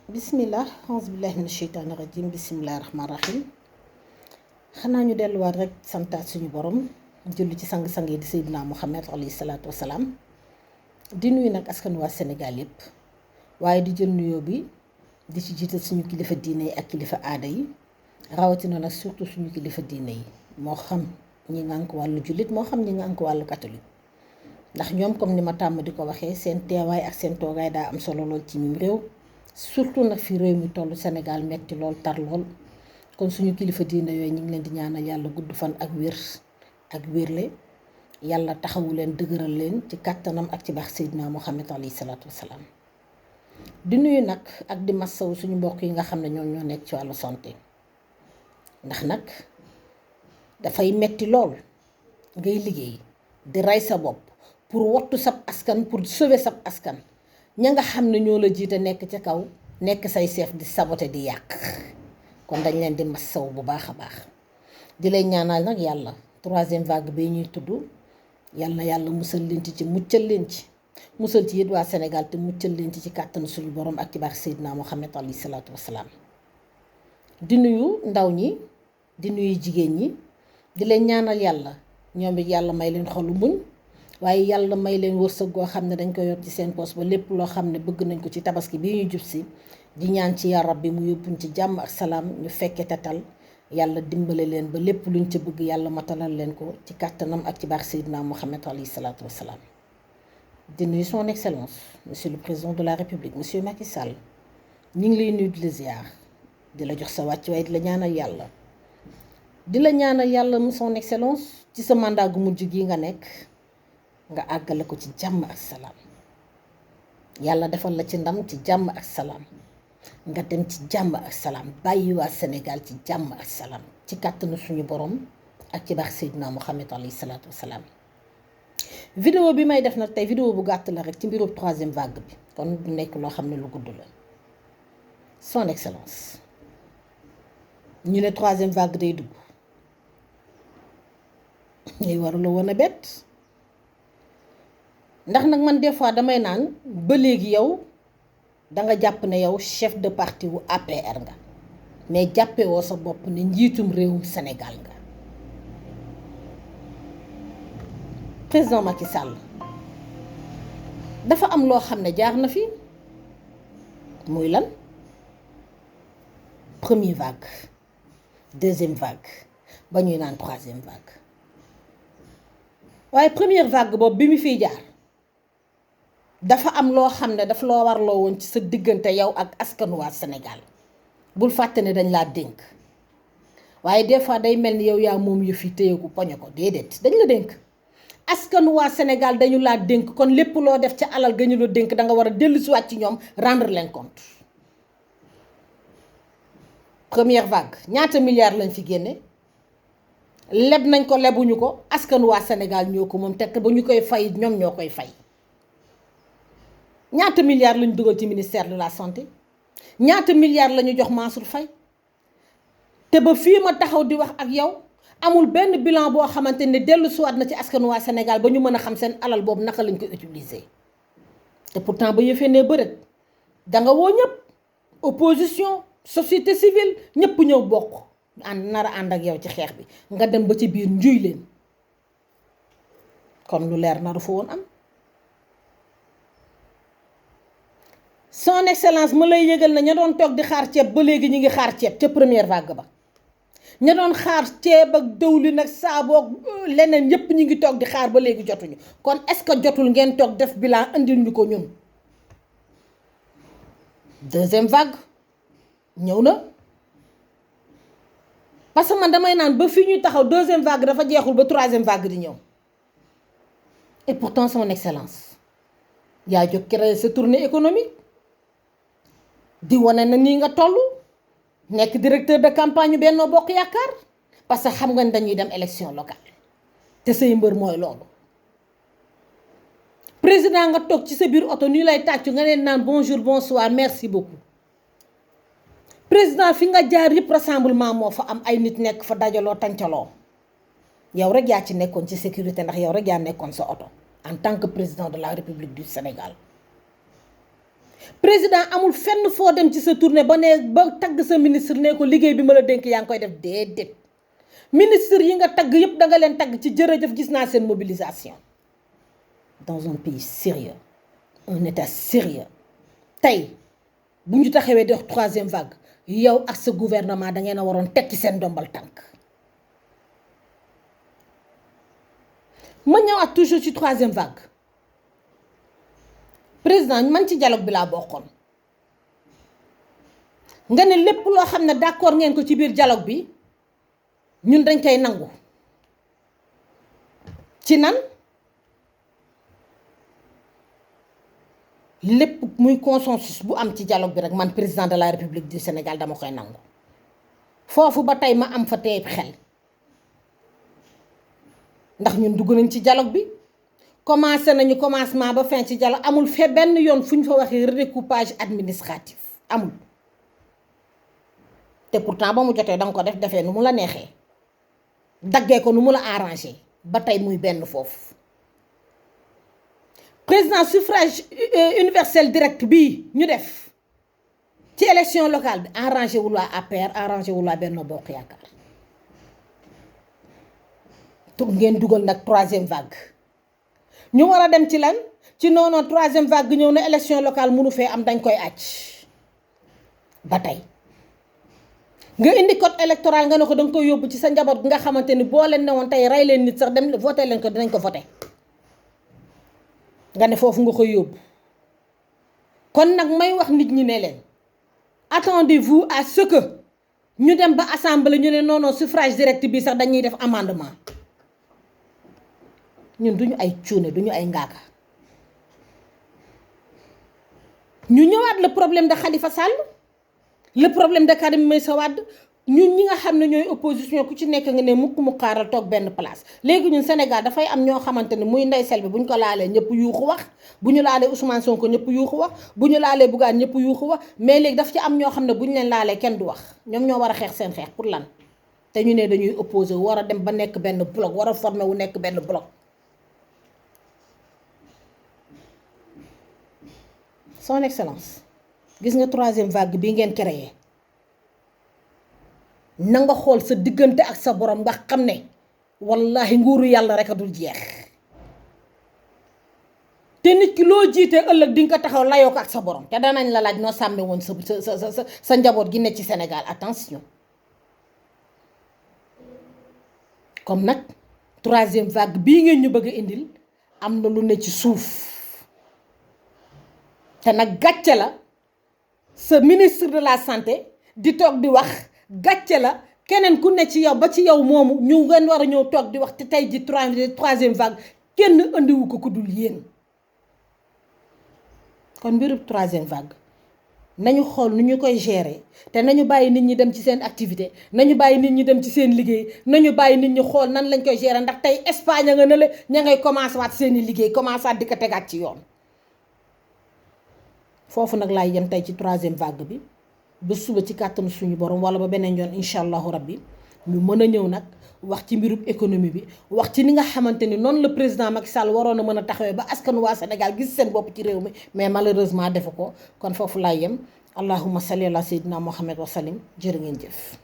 bismillah auzubillahi mina sheytaani rajim bismillahi rahmaani rahim xanaa ñu delluwaat rek santaat suñu borom julli ci sang-sang yi di Seydina Muhammad alayhi salaatu wasalaam di nuyu nag askan waa Sénégal yépp waaye di jël nuyoo bi di ci jiital suñu kilifa diine yi ak kilifa aada yi rawatina nag surtout suñu kilifa diine yi moo xam ñi ngànk wàllu jullit moo xam ñi ngànk wàllu catholique ndax ñoom comme ni ma tàmm di ko waxee seen teewaay ak seen toogaay daa am solo lool ci mim réew surtout nag fi réew mi tollu Sénégal metti lool tar lool kon suñu kilifa diine yooyu ñu ngi leen di ñaanal yàlla gudd fan ak wér ak wérle yàlla taxawu leen dëgëral leen ci kàttanam ak ci baax Seydina Muhammad alayhi salaatu wasalaam di nuyu nag ak di massawu suñu mbokk yi nga xam ne ñoo nekk ci wàllu santé ndax nag dafay metti lool ngay liggéey di rey sa bopp pour wattu sab askan pour sauver sab askan ña nga xam ne ñoo la jiite nekk ca kaw nekk say chef di saboter di yàq kon dañ leen di massaw bu baax a baax di lay ñaanal nag yàlla troisième vague bi ñuy tudd yàlla musal leen ci muccal leen ci musal ci yit waa Sénégal te muccal leen ci kàttanu suñu borom ak ci baax Seydina Muhammad alayhi salaatu wasalaam di nuyu ndaw ñi di nuyu jigéen ñi di leen ñaanal yàlla ñoom it yàlla may leen xolu muñ waaye yàlla may leen wërsëg goo xam ne dañ ko yor ci seen poos ba lépp loo xam ne bëgg nañ ko ci tabaski bii ñu jub si di ñaan ci yaa rabbi mu yóbbuñ ci jàmm ak salaam ñu fekke tatal yàlla dimbale leen ba lépp luñ ca bëgg yàlla matalal leen ko ci kàttanam ak ci baax Seydina Muhammad alayhi salaatu wasalaam di nuyu son excellence monsieur le président de la république monsieur Macky Sall ñu ngi lay nuyu di la ziar di la jox sa wàcc waaye di la ñaanal yàlla son excellence ci sa mandat gu mujj gi nga nekk nga àggale ko ci jàmm ak salaam yàlla defal la ci ndam ci jàmm ak salaam nga dem ci jàmm ak salaam bàyyi waa Sénégal ci jàmm ak salaam ci kàttanu suñu borom ak ci baax Seydina Muhammad alayhi salaatu wasalaam vidéo bi may def nag tey vidéo bu gàtt la rek ci mbirum troisième vague bi kon du nekk loo xam ne lu gudd la son excellence ñu ne troisième vague day dugg ñuy warula woon a bett ndax nag man des fois damay naan ba léegi yow danga jàpp ne yow chef de parti wu APR nga mais jàppewoo sa bopp ne njiitum réewum Sénégal nga président Macky Sall dafa am loo xam ne jaar na fi muy lan première vague deuxième vague ba ñuy naan troisième vague waaye première vague boobu bi mu fiy jaar dafa am loo xam ne daf loo warloo woon ci sa diggante yow ak askanu waa Sénégal bul fàtte ne dañ laa dénk waaye des fois day mel ni yow yaa moom yëf yi téye ko poñe ko déedéet dañ la dénk askanu waa Sénégal dañu laa dénk kon lépp loo def ca alal ga ñu la dénk da nga war a dellusiwaat ci ñoom rendre leen compte. première vague ñaata milliards lañ fi génne leb nañ ko lebuñu ko askanu waa Sénégal ñoo ko moom tekk ba ñu koy fay ñoom ñoo koy fay. ñaata milliards lañu dugal ci ministère de la santé ñaata milliards lañu jox Mansour Faye te ba fii ma taxaw di wax ak yow amul benn bilan boo xamante ne dellu siwaat na ci askanu waa Sénégal ba ñu mën a xam seen alal boobu naka lañ ko utiliser te pourtant ba yëfee ne bërët danga woo ñëpp opposition société civile ñëpp ñëw bokk nar a ànd ak yow ci xeex bi nga dem ba ci biir njuy leen kon lu leer naru fa woon am. son excellence ma lay yëgal na ña doon toog di xaar ceeb ba léegi ñu ngi xaar ceeb ca première vague ba ña doon xaar ceeb ak dëwlin ak saaboog leneen yépp ñu ngi toog di xaar ba léegi jotuñu kon est-ce que jotul ngeen toog def bilan indil ñu ko ñun. deuxième vague ñëw na parce que man damay naan ba fii ñuy taxaw deuxième vague dafa jeexul ba troisième vague di ñëw et pourtant son excellence yaa jóg créer sa tournée économique. di wane na nii nga toll nekk directeur de campagne Benno Bokk Yaakaar parce que xam nga ne dañuy dem élection locale te say mbër mooy loolu président nga toog ci sa biir oto nii lay tàccu nga leen naan bonjour bonsoir merci beaucoup président fi nga jaar yëpp rassemblement moo fa am ay nit nekk fa dajaloo tàncaloo yow rek yaa ci nekkoon ci sécurité ndax yow rek yaa nekkoon sa oto en tant que président de la République du Sénégal président amul fenn foo dem ci sa tournée ba tagg sa ministre ne ko liggéey bi ma la dénk yaa ngi koy def déedéet ministre yi nga tagg yëpp da nga leen tagg ci jërëjëf gis naa seen mobilisation dans un pays sérieux un état sérieux tey bu ñu taxawee di wax troisième vague yow ak sa gouvernement da ngeen a waroon tekki seen ndombal tànk ma ñëwaat toujours ci troisième vague président man ci dialogue bi laa bokkoon nga ne lépp loo xam ne d'accord ngeen ko ci biir dialogue bi ñun dañ koy nangu ci nan lépp muy consensus bu am ci dialogue bi rek man président de la République du Sénégal dama koy nangu foofu ba tey ma am fa tey xel ndax ñun dugg nañ ci dialogue bi commencé nañu commencement ba fin ci dialogue amul fe benn yoon fu ñu fa waxee redécoupage administratif amul te pourtant ba mu jotee danga ko defee nu mu la neexee daggee ko nu mu la arrangé ba tey muy benn foofu président suffrage universel direct bii ñu def ci élection locale bi arrangé wul waa APR arrangé wul waa Benno Bokk Yaakaar ngeen dugal nag troisième vague ñu war a dem ci lan ci non troisième vague ñëw na élection locale mënu fee am dañ koy acc ba tey nga indi code électoral nga ne ko danga koy yóbbu ci sa njaboot nga xamante ni boo leen ne woon tey rey leen nit sax dem voté leen ko dinañ ko voté nga ne foofu nga koy yóbbu kon nag may wax nit ñi ne leen attendez-vous à ce que ñu dem ba assemblée ñu ne non suffrage direct bi sax dañuy def amendement ñun duñu ay cuune duñu ay ngaaka ñu ñëwaat le problème de Khalifa Sall le problème de Karim Meïssa Wade ñun ñi nga xam ne ñooy opposition ku ci nekk nga ne mukk mu xaaral toog benn place léegi ñun Sénégal dafay am ñoo xamante ne muy Ndeye Selbe bu ñu ko laalee ñëpp yuuxu wax bu ñu laalee Ousmane Sonko ñëpp yuuxu wax bu ñu laalee Bougane ñëpp yuuxu wax mais léegi daf ci am ñoo xam ne bu ñu leen laalee kenn du wax ñoom ñoo war a xeex seen xeex pour lan te ñu ne dañuy opposé war a dem ba nekk benn bloc war a formé wu nekk benn bloc. Son Excellence gis nga troisième vague bi ngeen créé na nga xool sa diggante ak sa borom nga xam ne wallahi nguuru yàlla rek a dul jeex te nit ki loo jiitee ëllëg di nga ko taxaw layoo ko ak sa borom te danañ la laaj noo sàmme woon sa njaboot gi ne ci Sénégal attention comme nag troisième vague bii ngeen ñu bëgg a indil am na lu ne ci suuf te nag gàcce la sa ministre de la santé di toog di wax gàcce la keneen ku ne ci yow ba ci yow moomu ñu ngeen war a ñëw toog di wax te tey ji troisième vague kenn andiwu ko ku dul yéen kon mbirub troisième vague nañu xool nu ñu koy gérer te nañu bàyyi nit ñi dem ci seen activité nañu bàyyi nit ñi dem ci seen liggéey nañu bàyyi nit ñi xool nan lañ koy gérer ndax tey Espagne nga ne la ña ngay commencé waat seen i liggéey commencé waat di ko tegaat ci yoon foofu nag laay yem tey ci troisième vague bi ba suba ci kàttanu suñu borom wala ba beneen yoon incha allahu rabbi ñu mën a ñëw nag wax ci mbirub économie bi wax ci ni nga xamante ni noonu la président Macky Sall waroon a mën a taxawee ba askanu waa Sénégal gis seen bopp ci réew mi mais malheureusement defu ko kon foofu laay yem allahumma salli ala sayyidina Muhammad wa sallim jërë ngeen jëf